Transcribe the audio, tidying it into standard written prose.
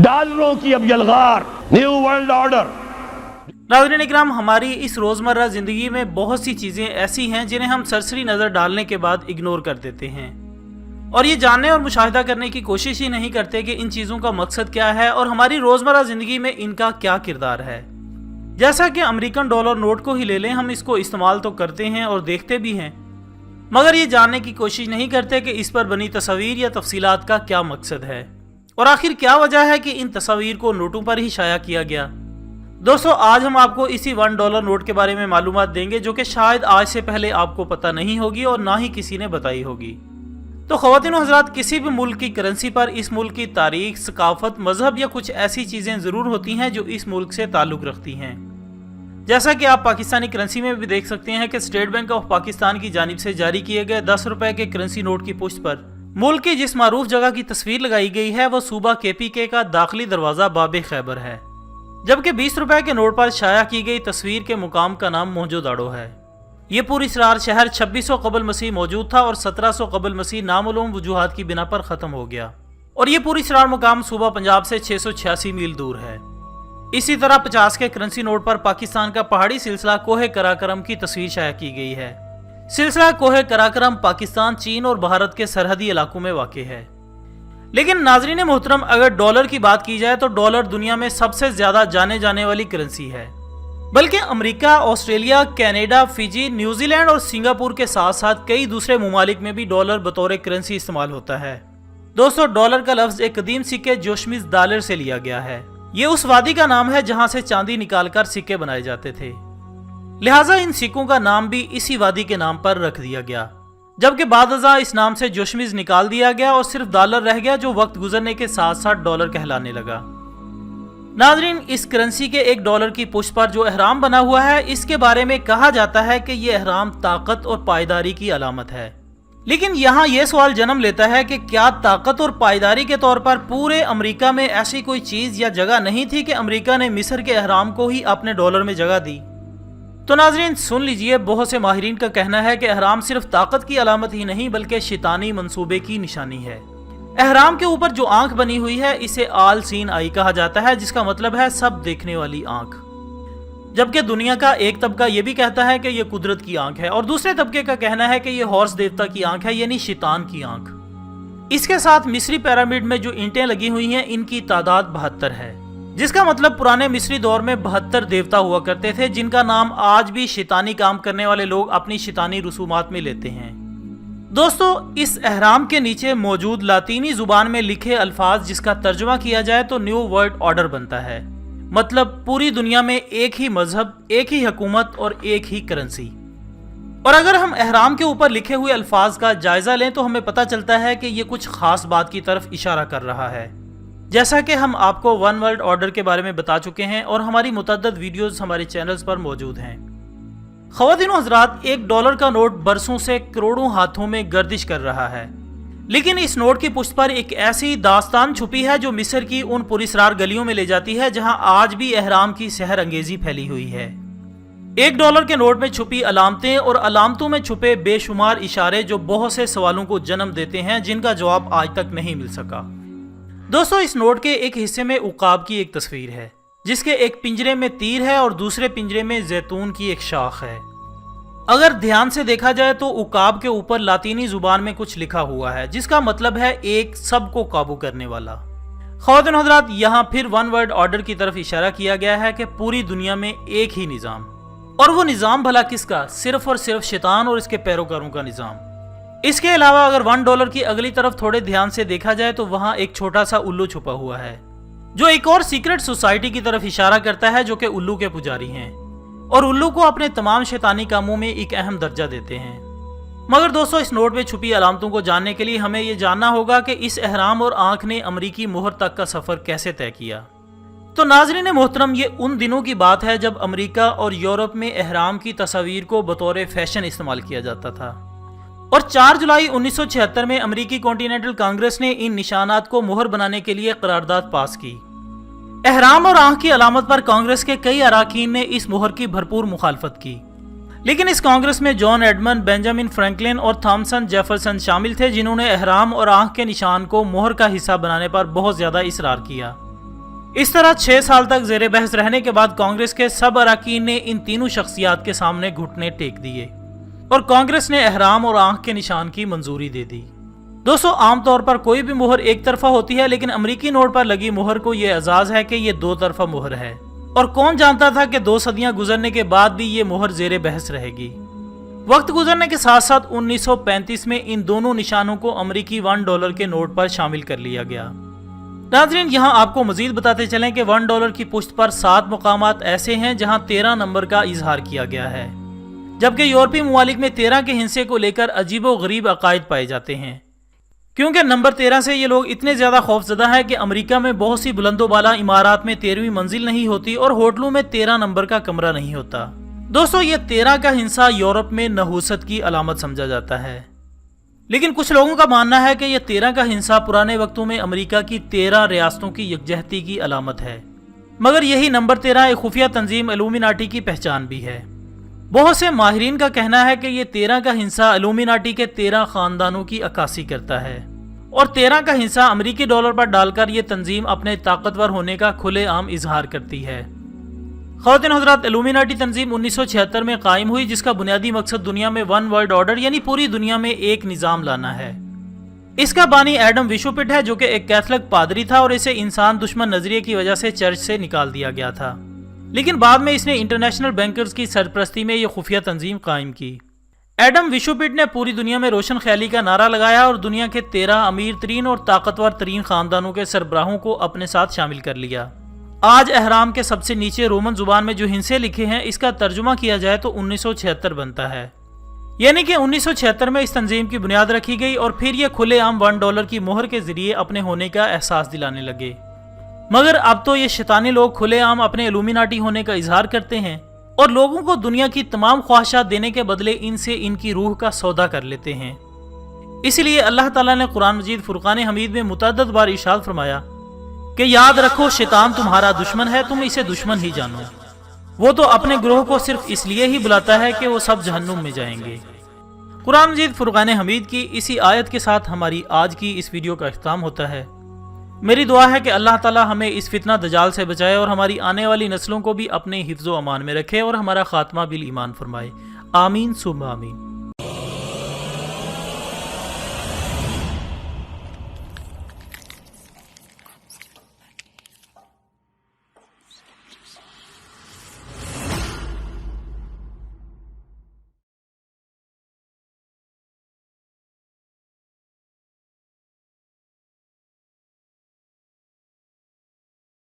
डॉलरों की अब यलगार, new world order. नाज़रीन इकराम, हमारी इस रोज़मर्रा ज़िंदगी में बहुत सी चीज़ें ऐसी हैं जिन्हें हम सरसरी नज़र डालने के बाद इग्नोर कर देते हैं और ये जानने और मुशाहिदा करने की कोशिश ही नहीं करते कि इन चीज़ों का मकसद क्या है और हमारी रोज़मर्रा ज़िंदगी में इनका क्या किरदार है। जैसा कि अमेरिकन डॉलर नोट को ही ले लें, हम इसको इस्तेमाल तो करते हैं और देखते भी हैं, मगर ये जानने की कोशिश नहीं करते कि इस पर बनी तस्वीर या तफसीलात का क्या मकसद है और आखिर क्या वजह है कि इन तस्वीर को नोटों पर ही शाया किया गया। दोस्तों, आज हम आपको इसी $1 नोट के बारे में मालूमात देंगे जो कि शायद आज से पहले आपको पता नहीं होगी और ना ही किसी ने बताई होगी। तो ख़वातीन और हज़रात, किसी भी मुल्क की करेंसी पर इस मुल्क की तारीख, सकाफत, मजहब या कुछ ऐसी चीज़ें ज़रूर होती हैं जो इस मुल्क से ताल्लुक़ रखती हैं। जैसा कि आप पाकिस्तानी करेंसी में भी देख सकते हैं कि स्टेट बैंक ऑफ पाकिस्तान की जानिब से जारी किए गए 10 रुपए के करेंसी नोट की पुष्ट पर मुल्क की जिस मारूफ जगह की तस्वीर लगाई गई है वो सूबा KPK का दाखिली दरवाज़ा बाब खैबर है, जबकि 20 रुपए के नोट पर शाया की गई तस्वीर के मुकाम का नाम मोहजोदाड़ो है। ये पूरी इसरार शहर 2600 कबल मसीह मौजूद था और 1700 कबल मसीह नामालूम वजूहात की बिना पर ख़त्म हो गया और ये पूरी इसरार मुकाम सूबा पंजाब से 686 मील दूर है। इसी तरह 50 के करेंसी नोट पर पाकिस्तान का पहाड़ी सिलसिला कोहे कराकरम की तस्वीर शाया की गई है। सिलसिला कोहे कराकरम पाकिस्तान, चीन और भारत के सरहदी इलाकों में वाक़ है। लेकिन नाज़रीन मोहतरम, अगर डॉलर की बात की जाए तो डॉलर दुनिया में सबसे ज्यादा जाने जाने वाली करेंसी है, बल्कि America, Australia, Canada, Fiji, New Zealand और सिंगापुर के साथ साथ कई दूसरे ममालिक में भी डॉलर बतौर करेंसी इस्तेमाल होता है। दोस्तों, डॉलर का लफ्ज एक कदीम सिक्के जोशमिज डॉलर से लिया गया है। ये उस वादी का नाम है जहां से चांदी निकालकर सिक्के बनाए जाते थे, लिहाजा इन सिक्कों का नाम भी इसी वादी के नाम पर रख दिया गया, जबकि बादअज़ा इस नाम से जोशमिज निकाल दिया गया और सिर्फ डॉलर रह गया जो वक्त गुजरने के साथ साथ डॉलर कहलाने लगा। नाज़रीन, इस करेंसी के $1 की पुष्ट पर जो एहराम बना हुआ है, इसके बारे में कहा जाता है कि यह एहराम ताकत और पायदारी की अलामत है। लेकिन यहाँ यह सवाल जन्म लेता है कि क्या ताकत और पायदारी के तौर पर पूरे अमेरिका में ऐसी कोई चीज या जगह नहीं थी कि अमेरिका ने मिस्र के एहराम को ही अपने डॉलर में जगह दी? तो नाज़रीन सुन लीजिए, बहुत से माहिरीन का कहना है कि एहराम सिर्फ ताकत की अलामत ही नहीं बल्कि शैतानी मंसूबे की निशानी है। एहराम के ऊपर जो आंख बनी हुई है इसे आल सीन आई कहा जाता है, जिसका मतलब है सब देखने वाली आंख, जबकि दुनिया का एक तबका यह भी कहता है कि यह कुदरत की आंख है और दूसरे तबके का कहना है कि यह हॉर्स देवता की आंख है, यानी शैतान की आंख। इसके साथ मिस्री पिरामिड में जो ईंटें लगी हुई हैं इनकी तादाद 72 है, जिसका मतलब पुराने मिस्री दौर में 72 देवता हुआ करते थे, जिनका नाम आज भी शैतानी काम करने वाले लोग अपनी शैतानी रसूमात में लेते हैं। दोस्तों, इस एहराम के नीचे मौजूद लातीनी जुबान में लिखे अल्फाज जिसका तर्जुमा किया जाए तो न्यू वर्ल्ड ऑर्डर बनता है, मतलब पूरी दुनिया में एक ही मजहब, एक ही हुकूमत और एक ही करेंसी। और अगर हम एहराम के ऊपर लिखे हुए अल्फाज का जायजा लें तो हमें पता चलता है कि ये कुछ खास बात की तरफ इशारा कर रहा है, जैसा कि हम आपको वन वर्ल्ड ऑर्डर के बारे में बता चुके हैं और हमारी मुतअद्दिद वीडियोस हमारे चैनल्स पर मौजूद हैं। ख़वातीन और हज़रात, $1 का नोट बरसों से करोड़ों हाथों में गर्दिश कर रहा है, लेकिन इस नोट की पुष्ट पर एक ऐसी दास्तान छुपी है जो मिस्र की उन पुरस्रार गलियों में ले जाती है जहां आज भी एहराम की सहर अंगेजी फैली हुई है। $1 के नोट में छुपी अलामतें और अलामतों में छुपे बेशुमार इशारे जो बहुत से सवालों को जन्म देते हैं, जिनका जवाब आज तक नहीं मिल सका। दोस्तों, इस नोट के एक हिस्से में उकाब की एक तस्वीर है, जिसके एक पिंजरे में तीर है और दूसरे पिंजरे में जैतून की एक शाख है। अगर ध्यान से देखा जाए तो उकाब के ऊपर लातीनी जुबान में कुछ लिखा हुआ है, जिसका मतलब है एक सबको काबू करने वाला। ख़वातीन हज़रात, यहाँ फिर वन वर्ल्ड ऑर्डर की तरफ इशारा किया गया है कि पूरी दुनिया में एक ही निज़ाम, और वो निज़ाम भला किसका? सिर्फ और सिर्फ शैतान और इसके पैरोकारों का निज़ाम। इसके अलावा अगर $1 की अगली तरफ थोड़े ध्यान से देखा जाए तो वहाँ एक छोटा सा उल्लू छुपा हुआ है, जो एक और सीक्रेट सोसाइटी की तरफ इशारा करता है, जो कि उल्लू के पुजारी हैं और उल्लू को अपने तमाम शैतानी कामों में एक अहम दर्जा देते हैं। मगर दोस्तों, इस नोट में छुपी अलामतों को जानने के लिए हमें यह जानना होगा कि इस एहराम और आंख ने अमरीकी मोहर तक का सफर कैसे तय किया। तो नाज़रीन मोहतरम, ये उन दिनों की बात है जब अमेरिका और यूरोप में एहराम की तस्वीर को बतौर फैशन इस्तेमाल किया जाता था और 4 जुलाई 1976 में अमेरिकी कॉन्टिनेंटल कांग्रेस ने इन निशानात को मोहर बनाने के लिए करारदाद पास की। एहराम और आंख की अलामत पर कांग्रेस के कई अराकीन ने इस मोहर की भरपूर मुखालफत की, लेकिन इस कांग्रेस में जॉन एडमंड, बेंजामिन फ्रैंकलिन और थॉमसन जेफरसन शामिल थे, जिन्होंने एहराम और आंख के निशान को मोहर का हिस्सा बनाने पर बहुत ज्यादा इसरार किया। اس طرح 6 سال تک زیر بحث رہنے کے بعد کانگریس کے سب اراکین نے ان تینوں شخصیات کے سامنے گھٹنے ٹیک دیے اور کانگریس نے احرام اور آنکھ کے نشان کی منظوری دے دی۔ دوستو، عام طور پر کوئی بھی مہر ایک طرفہ ہوتی ہے، لیکن امریکی نوٹ پر لگی مہر کو یہ اعزاز ہے کہ یہ 2 طرفہ مہر ہے، اور کون جانتا تھا کہ 2 صدیاں گزرنے کے بعد بھی یہ مہر زیر بحث رہے گی۔ وقت گزرنے کے ساتھ ساتھ 1935 میں ان دونوں نشانوں کو امریکی $1 کے نوٹ پر شامل کر لیا گیا۔ ناظرین، یہاں آپ کو مزید بتاتے چلیں کہ $1 کی پشت پر 7 مقامات ایسے ہیں جہاں 13 نمبر کا اظہار کیا گیا ہے، جبکہ یورپی ممالک میں 13 کے ہندسے کو لے کر عجیب و غریب عقائد پائے جاتے ہیں، کیونکہ نمبر 13 سے یہ لوگ اتنے زیادہ خوف زدہ ہیں کہ امریکہ میں بہت سی بلند و بالا عمارات میں 13ویں منزل نہیں ہوتی اور ہوٹلوں میں 13 نمبر کا کمرہ نہیں ہوتا۔ دوستو، یہ 13 کا ہندسہ یورپ میں نحوست کی علامت سمجھا جاتا ہے، لیکن کچھ لوگوں کا ماننا ہے کہ یہ 13 کا ہندسہ پرانے وقتوں میں امریکہ کی 13 ریاستوں کی یکجہتی کی علامت ہے، مگر یہی نمبر 13 ایک خفیہ تنظیم الومیناٹی کی پہچان بھی ہے۔ بہت سے ماہرین کا کہنا ہے کہ یہ 13 کا ہندسہ الومیناٹی کے 13 خاندانوں کی عکاسی کرتا ہے، اور 13 کا ہندسہ امریکی ڈالر پر ڈال کر یہ تنظیم اپنے طاقتور ہونے کا کھلے عام اظہار کرتی ہے۔ خواتین حضرات، الومیناٹی تنظیم 1976 میں قائم ہوئی، جس کا بنیادی مقصد دنیا میں ون ورلڈ آرڈر یعنی پوری دنیا میں ایک نظام لانا ہے۔ اس کا بانی ایڈم وشوپٹ ہے، جو کہ ایک کیتھولک پادری تھا اور اسے انسان دشمن نظریے کی وجہ سے چرچ سے نکال دیا گیا تھا، لیکن بعد میں اس نے انٹرنیشنل بینکرز کی سرپرستی میں یہ خفیہ تنظیم قائم کی۔ ایڈم وشوپٹ نے پوری دنیا میں روشن خیالی کا نعرہ لگایا اور دنیا کے 13 امیر ترین اور طاقتور ترین خاندانوں کے سربراہوں کو اپنے ساتھ شامل کر لیا۔ آج احرام کے سب سے نیچے رومن زبان میں جو ہندسے لکھے ہیں، اس کا ترجمہ کیا جائے تو 1976 بنتا ہے، یعنی کہ 1976 میں اس تنظیم کی بنیاد رکھی گئی اور پھر یہ کھلے عام $1 کی مہر کے ذریعے اپنے ہونے کا احساس دلانے لگے۔ مگر اب تو یہ شیطانی لوگ کھلے عام اپنے الومیناٹی ہونے کا اظہار کرتے ہیں اور لوگوں کو دنیا کی تمام خواہشات دینے کے بدلے ان سے ان کی روح کا سودا کر لیتے ہیں۔ اس لیے اللہ تعالیٰ نے قرآن مجید فرقان حمید میں متعدد بار ارشاد فرمایا کہ یاد رکھو شیطان تمہارا دشمن ہے، تم اسے دشمن ہی جانو، وہ تو اپنے گروہ کو صرف اس لیے ہی بلاتا ہے کہ وہ سب جہنم میں جائیں گے۔ قرآن مجید فرقان حمید کی اسی آیت کے ساتھ ہماری آج کی اس ویڈیو کا اختتام ہوتا ہے۔ میری دعا ہے کہ اللہ تعالیٰ ہمیں اس فتنہ دجال سے بچائے اور ہماری آنے والی نسلوں کو بھی اپنے حفظ و امان میں رکھے اور ہمارا خاتمہ بالایمان فرمائے۔ آمین ثم آمین۔